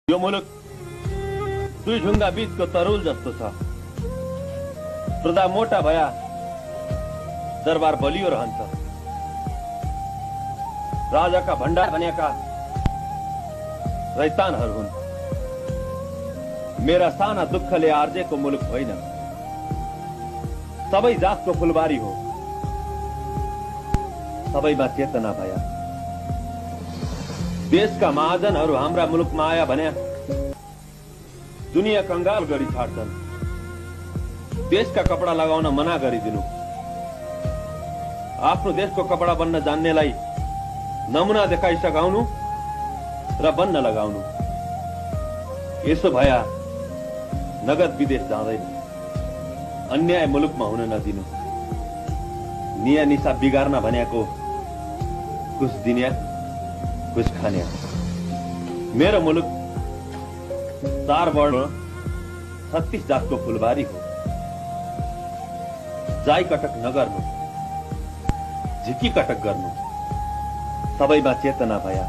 यो मुलुक दुई ढुङ्गा बीचको तरुल जस्तो छ। प्रजा मोटा भया दरबार बलियो रहन्छ। राजाका भण्डार बनेका रैतानहरू हुन्। मेरा साना दुःखले आर्जेको मुलुक होइन, सबै जातको फुलबारी हो। सबैमा चेतना भया देशका महाजनहरू हाम्रा मुलुकमा आया भने दुनिया कंगाल गरी छाड्छन्। देशका कपडा लगाउन मना गरिदिनु, आफ्नो देशको कपडा बन्न जान्नेलाई नमुना देखाइसकाउनु र बन्न लगाउनु। यसो भया नगद विदेश जाँदैन। अन्याय मुलुकमा हुन नदिनु। निया निशा बिगार्न भनेको कुछ दिन्या कुछ खान्या। मेरो मुलुक 4 वर्ण 36 जातको फुलबारी हो। जाई कटक नगर्नु, झिकी कटक गर्नु। सबैमा चेतना भया